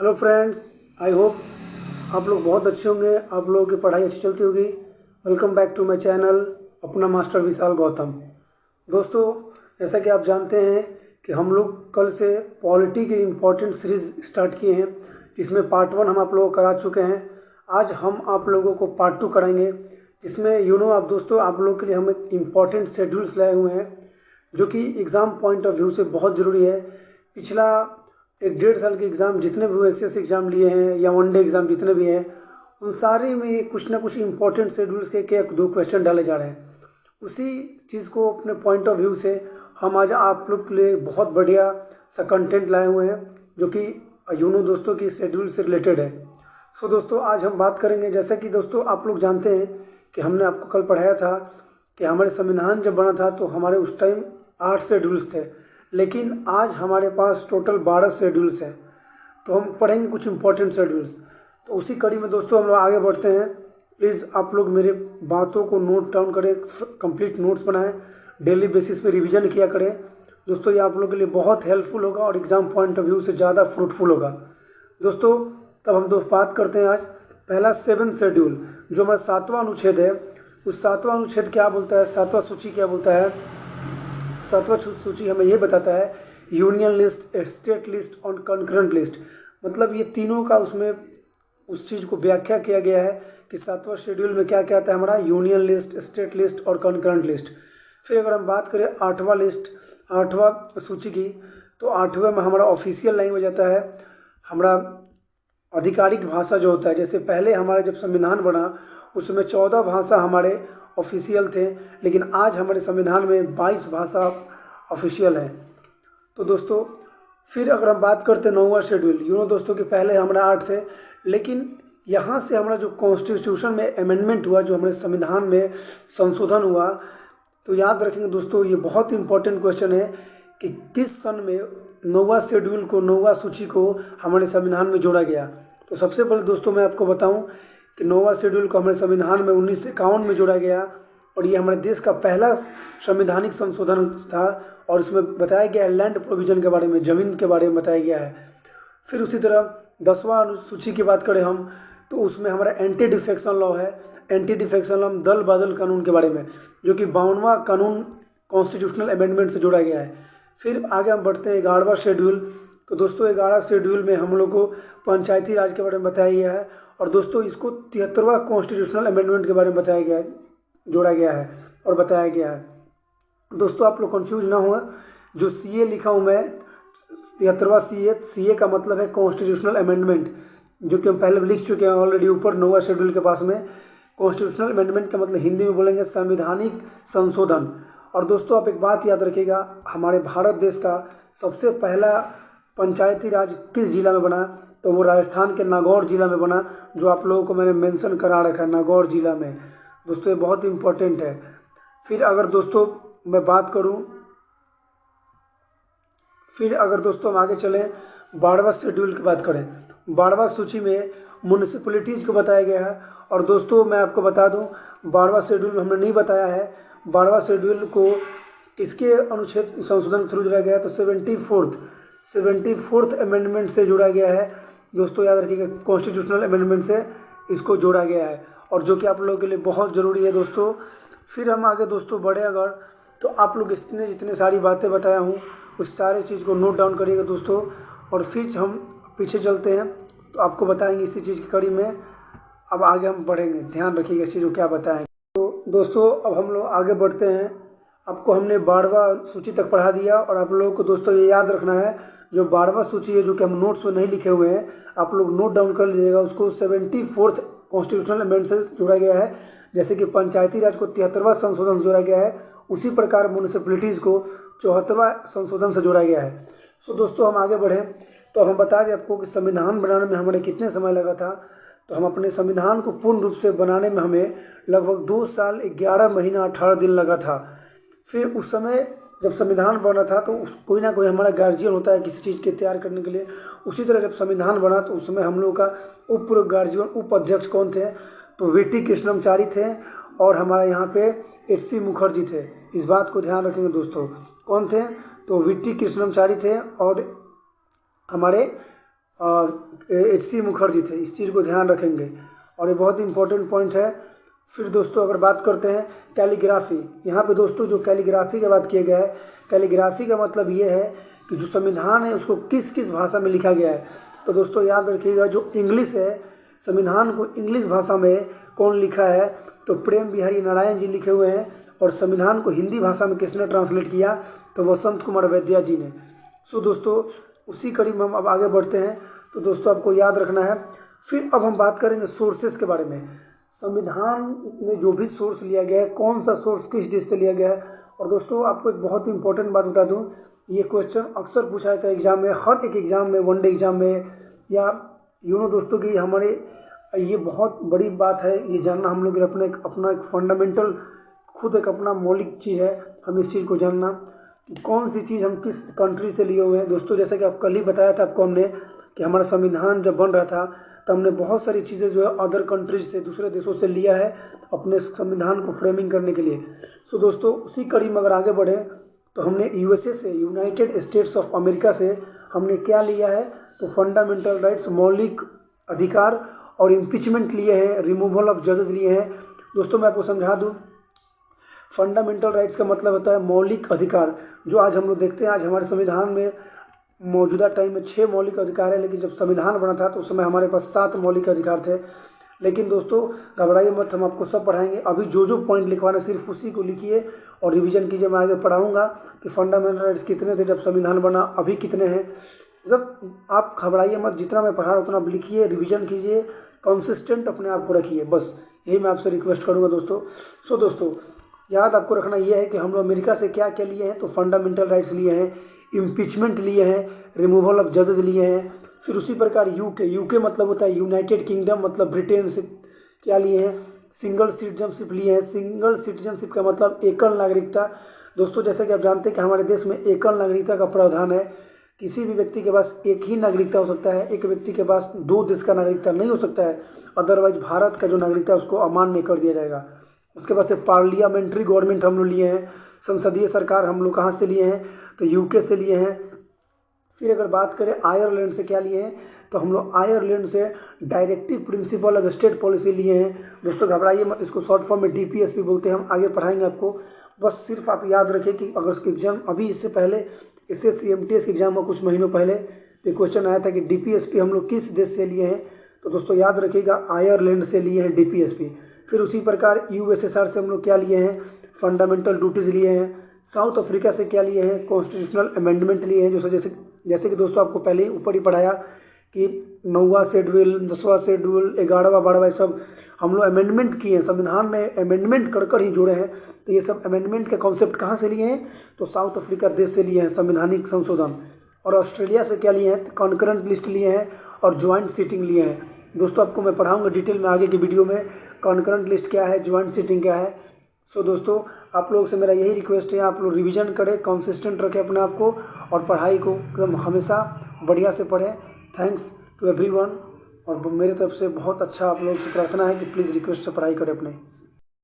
Hello friends, I hope आप लोग बहुत अच्छे होंगे। आप लोगों की पढ़ाई अच्छी चलती होगी। Welcome back to my channel अपना मास्टर विशाल गौतम। दोस्तों, जैसा कि आप जानते हैं कि हम लोग कल से पॉलिटी की इम्पोर्टेंट सीरीज स्टार्ट किए हैं, जिसमें पार्ट 1 हम आप लोगों को करा चुके हैं। आज हम आप लोगों को पार्ट 2 कराएंगे, जिसमें आप दोस्तों आप लोगों के लिए हम एक इम्पॉर्टेंट शेड्यूल्स लाए हुए हैं, जो कि एग्ज़ाम पॉइंट ऑफ व्यू से बहुत ज़रूरी है। पिछला 1-1.5 साल के एग्ज़ाम जितने भी एस एग्ज़ाम लिए हैं या वनडे एग्ज़ाम जितने भी हैं, उन सारे में कुछ ना कुछ इम्पोर्टेंट शेड्यूल्स के 1-2 क्वेश्चन डाले जा रहे हैं। उसी चीज़ को अपने पॉइंट ऑफ व्यू से हम आज आप लोग के लिए बहुत बढ़िया सा कंटेंट लाए हुए हैं, जो कि दोस्तों की शेड्यूल से रिलेटेड है। सो दोस्तों, आज हम बात करेंगे, जैसा कि दोस्तों आप लोग जानते हैं कि हमने आपको कल पढ़ाया था कि हमारे संविधान जब बना था तो हमारे उस टाइम 8 शेड्यूल्स थे, लेकिन आज हमारे पास टोटल 12 शेड्यूल्स हैं। तो हम पढ़ेंगे कुछ इंपॉर्टेंट शेड्यूल्स। तो उसी कड़ी में दोस्तों हम लोग आगे बढ़ते हैं। प्लीज़ आप लोग मेरे बातों को नोट डाउन करें, कंप्लीट नोट्स बनाएं, डेली बेसिस पे रिवीजन किया करें। दोस्तों, ये आप लोगों के लिए बहुत हेल्पफुल होगा और एग्ज़ाम पॉइंट ऑफ व्यू से ज़्यादा फ्रूटफुल होगा। दोस्तों, तब हम दोस्त बात करते हैं आज पहला 7 शेड्यूल, जो हमारा 7वां अनुच्छेद है। उस 7वां अनुच्छेद क्या बोलता है, 7वां सूची क्या बोलता है? 7वां सूची हमें ये बताता है यूनियन लिस्ट, स्टेट लिस्ट और कंकरेंट लिस्ट। मतलब ये तीनों का उसमें उस चीज़ को व्याख्या किया गया है कि 7वां शेड्यूल में क्या क्या आता है हमारा, यूनियन लिस्ट, स्टेट लिस्ट और कंकरेंट लिस्ट। फिर अगर हम बात करें 8वां लिस्ट, 8वां सूची की, तो 8वें में हमारा ऑफिशियल लैंग्वेज आता है, हमारा आधिकारिक भाषा जो होता है। जैसे पहले हमारा जब संविधान बना उसमें 14 भाषा हमारे ऑफिशियल थे, लेकिन आज हमारे संविधान में 22 भाषा ऑफिशियल है। तो दोस्तों, फिर अगर हम बात करते हैं 9वां शेड्यूल, दोस्तों कि पहले हमारा 8 थे, लेकिन यहाँ से हमारा जो कॉन्स्टिट्यूशन में अमेंडमेंट हुआ, जो हमारे संविधान में संशोधन हुआ, तो याद रखेंगे दोस्तों, ये बहुत इंपॉर्टेंट क्वेश्चन है कि किस सन में 9वां शेड्यूल को, 9वां सूची को हमारे संविधान में जोड़ा गया। तो सबसे पहले दोस्तों मैं आपको बताऊं कि 9वां शेड्यूल को हमारे संविधान में 1951 में जोड़ा गया, और ये हमारे देश का पहला संवैधानिक संशोधन था। और इसमें बताया गया है लैंड प्रोविजन के बारे में, ज़मीन के बारे में बताया गया है। फिर उसी तरह 10वां अनुसूची की बात करें हम, तो उसमें हमारा एंटी डिफेक्शन लॉ है। एंटी डिफेक्शन लॉ दल बदल कानून के बारे में, जो कि 52वां कानून कॉन्स्टिट्यूशनल अमेंडमेंट से जोड़ा गया है। फिर आगे हम बढ़ते हैं 11वां शेड्यूल। तो दोस्तों 11 शेड्यूल में हम लोग को पंचायती राज के बारे में बताया गया है, और दोस्तों इसको 73वां कॉन्स्टिट्यूशनल अमेंडमेंट के बारे में बताया गया है, जोड़ा गया है और बताया गया है। दोस्तों आप लोग कंफ्यूज ना हुआ, जो सीए लिखा हूँ मैं, 73वां सीए का मतलब है कॉन्स्टिट्यूशनल अमेंडमेंट, जो कि हम पहले लिख चुके हैं ऑलरेडी ऊपर 9वां शेड्यूल के पास में। कॉन्स्टिट्यूशनल अमेंडमेंट का मतलब हिंदी में बोलेंगे संवैधानिक संशोधन। और दोस्तों आप एक बात याद रखिएगा, हमारे भारत देश का सबसे पहला पंचायती राज किस जिला में बना, तो वो राजस्थान के नागौर जिला में बना, जो आप लोगों को मैंने मेंशन करा रखा है, नागौर जिला में। दोस्तों ये बहुत इंपॉर्टेंट है। फिर अगर दोस्तों मैं बात करूं, फिर अगर दोस्तों हम आगे चलें 12वां शेड्यूल की बात करें, 12वां सूची में म्यूनिसिपैलिटीज़ को बताया गया है। और दोस्तों मैं आपको बता दूं, 12वां शेड्यूल में हमने नहीं बताया है, 12वां शेड्यूल को किसके अनुच्छेद संशोधन थ्रू जोड़ा गया है, तो 74th अमेंडमेंट से जोड़ा गया है। दोस्तों याद रखिएगा, कॉन्स्टिट्यूशनल अमेंडमेंट से इसको जोड़ा गया है, और जो कि आप लोगों के लिए बहुत ज़रूरी है दोस्तों। फिर हम आगे दोस्तों बढ़े अगर, तो आप लोग इसने जितने सारी बातें बताया हूँ उस सारी चीज़ को नोट डाउन करिएगा दोस्तों। और फिर हम पीछे चलते हैं तो आपको बताएंगे इसी चीज़ की कड़ी में। अब आगे हम बढ़ेंगे, ध्यान रखिएगा इस चीज़ को क्या बताएंगे। तो दोस्तों अब हम लोग आगे बढ़ते हैं। आपको हमने 12वां सूची तक पढ़ा दिया, और आप लोगों को दोस्तों ये याद रखना है, जो 12वां सूची है, जो कि हम नोट्स में नहीं लिखे हुए हैं, आप लोग नोट डाउन कर लीजिएगा। उसको 74th कॉन्स्टिट्यूशनल अमेंडमेंट से जोड़ा गया है। जैसे कि पंचायती राज को 73वां संशोधन से जोड़ा गया है, उसी प्रकार म्यूनिसिपैलिटीज़ को 74वां संशोधन से जोड़ा गया है। सो दोस्तों हम आगे बढ़ें तो हम बता दें आपको कि संविधान बनाने में हमारे कितने समय लगा था। तो हम अपने संविधान को पूर्ण रूप से बनाने में हमें लगभग 2 साल 11 महीना 18 दिन लगा था। फिर उस समय जब संविधान बना था तो कोई ना कोई हमारा गार्जियन होता है किसी चीज़ के तैयार करने के लिए। उसी तरह जब संविधान बना तो उस समय हम लोग का उप गार्जियन, उपाध्यक्ष कौन थे, तो वीटी कृष्णमचारी थे, और हमारे यहाँ पे एच सी मुखर्जी थे। इस बात को ध्यान रखेंगे दोस्तों, कौन थे, तो वीटी कृष्णमचारी थे, और हमारे H.C. मुखर्जी थे। इस चीज़ को ध्यान रखेंगे और ये बहुत इंपॉर्टेंट पॉइंट है। फिर दोस्तों अगर बात करते हैं कैलीग्राफी, यहाँ पे दोस्तों जो कैलीग्राफी की बात किया गया है, कैलीग्राफी का मतलब ये है कि जो संविधान है उसको किस किस भाषा में लिखा गया है। तो दोस्तों याद रखिएगा, जो इंग्लिश है, संविधान को इंग्लिश भाषा में कौन लिखा है, तो प्रेम बिहारी नारायण जी लिखे हुए हैं। और संविधान को हिंदी भाषा में किसने ट्रांसलेट किया, तो वसंत कुमार वैद्या जी ने। सो दोस्तों उसी कड़ी में हम अब आगे बढ़ते हैं। तो दोस्तों आपको याद रखना है। फिर अब हम बात करेंगे सोर्सेस के बारे में। संविधान में जो भी सोर्स लिया गया है, कौन सा सोर्स किस देश से लिया गया है। और दोस्तों आपको एक बहुत इंपॉर्टेंट बात बता दूं, ये क्वेश्चन अक्सर पूछा जाता है एग्जाम में, हर एक एग्जाम में, वनडे एग्जाम में, या दोस्तों की हमारे ये बहुत बड़ी बात है ये जानना हम लोग अपना एक फंडामेंटल, खुद एक अपना मौलिक चीज़ है हम इस चीज़ को जानना कि कौन सी चीज़ हम किस कंट्री से लिए हुए हैं। दोस्तों जैसे कि आप कल ही बताया था आपको हमने कि हमारा संविधान जब बन रहा था तो हमने बहुत सारी चीज़ें जो है अदर कंट्रीज से, दूसरे देशों से लिया है अपने संविधान को फ्रेमिंग करने के लिए। सो दोस्तों उसी कड़ी में अगर आगे बढ़े तो हमने यूएसए से, यूनाइटेड स्टेट्स ऑफ अमेरिका से हमने क्या लिया है, तो फंडामेंटल राइट्स, मौलिक अधिकार, और इम्पीचमेंट लिए हैं, रिमूवल ऑफ जजेस लिए हैं। दोस्तों मैं आपको समझा दूं, फंडामेंटल राइट्स का मतलब होता है मौलिक अधिकार। जो आज हम लोग देखते हैं, आज हमारे संविधान में मौजूदा टाइम में 6 मौलिक अधिकार है, लेकिन जब संविधान बना था तो उस समय हमारे पास 7 मौलिक अधिकार थे। लेकिन दोस्तों घबराइए मत, हम आपको सब पढ़ाएंगे। अभी जो जो पॉइंट लिखवाना सिर्फ उसी को लिखिए और रिवीजन कीजिए। मैं आगे पढ़ाऊंगा कि फंडामेंटल राइट्स कितने थे जब संविधान बना, अभी कितने हैं। जब आप घबराइए मत, जितना मैं पढ़ा रहा हूँ उतना आप लिखिए, रिवीजन कीजिए, कंसिस्टेंट अपने आप को रखिए, बस यही मैं आपसे रिक्वेस्ट करूँगा दोस्तों। सो दोस्तों याद आपको रखना यह है कि हम लोग अमेरिका से क्या क्या लिए हैं, तो फंडामेंटल राइट्स लिए हैं, इम्पीचमेंट लिए हैं, रिमूवल ऑफ जजेस लिए हैं। फिर उसी प्रकार यूके मतलब होता है यूनाइटेड किंगडम, मतलब ब्रिटेन से क्या लिए हैं, सिंगल सिटीजनशिप लिए हैं। सिंगल सिटीजनशिप का मतलब एकल नागरिकता। दोस्तों जैसे कि आप जानते हैं कि हमारे देश में एकल नागरिकता का प्रावधान है। किसी भी व्यक्ति के पास एक ही नागरिकता हो सकता है, एक व्यक्ति के पास 2 देश का नागरिकता नहीं हो सकता है, अदरवाइज भारत का जो नागरिकता है उसको अमान्य कर दिया जाएगा। उसके बाद से पार्लियामेंट्री गवर्नमेंट हम लोग लिए हैं, संसदीय सरकार हम लोग कहाँ से लिए हैं, तो यूके से लिए हैं। फिर अगर बात करें आयरलैंड से क्या लिए हैं, तो हम लोग आयरलैंड से directive principle of state policy लिए हैं। दोस्तों घबराइए मत, इसको शॉर्ट फॉर्म में डीपीएसपी बोलते हैं, हम आगे पढ़ाएंगे आपको। बस सिर्फ आप याद रखें कि अगर उसके एग्जाम अभी इससे पहले, इससे CMTS के एग्जाम में कुछ महीनों पहले तो क्वेश्चन आया था कि डीपीएसपी हम लोग किस देश से लिए हैं, तो दोस्तों याद रखिएगा आयरलैंड से लिए हैं डीपीएसपी। फिर उसी प्रकार यूएसएसआर से हम लोग क्या लिए हैं, फंडामेंटल ड्यूटीज लिए हैं। साउथ अफ्रीका से क्या लिए हैं, कॉन्स्टिट्यूशनल अमेंडमेंट लिए हैं। जो जैसे कि दोस्तों आपको पहले ही ऊपर ही पढ़ाया कि 9वां शेड्यूल, 10वां शेड्यूल, 11वां, 12वां सब हम लोग अमेंडमेंट किए हैं, संविधान में अमेंडमेंट कर ही जोड़े हैं। तो ये सब अमेंडमेंट के कॉन्सेप्ट कहाँ से लिए हैं, तो साउथ अफ्रीका देश से लिए हैं, संवैधानिक संशोधन। और ऑस्ट्रेलिया से क्या लिए हैं, कॉन्करेंट लिस्ट लिए हैं और ज्वाइंट सीटिंग लिए हैं। दोस्तों आपको मैं पढ़ाऊंगा डिटेल में आगे की वीडियो में, कॉन्करेंट लिस्ट क्या है, ज्वाइंट सीटिंग क्या है। सो दोस्तों आप लोगों से मेरा यही रिक्वेस्ट है, आप लोग रिवीजन करें, कंसिस्टेंट रखें अपने आप को और पढ़ाई को हमेशा बढ़िया से पढ़ें। Thanks to everyone. और मेरे तरफ से बहुत अच्छा आप लोगों से प्रार्थना है कि प्लीज़ रिक्वेस्ट से पढ़ाई करें अपने।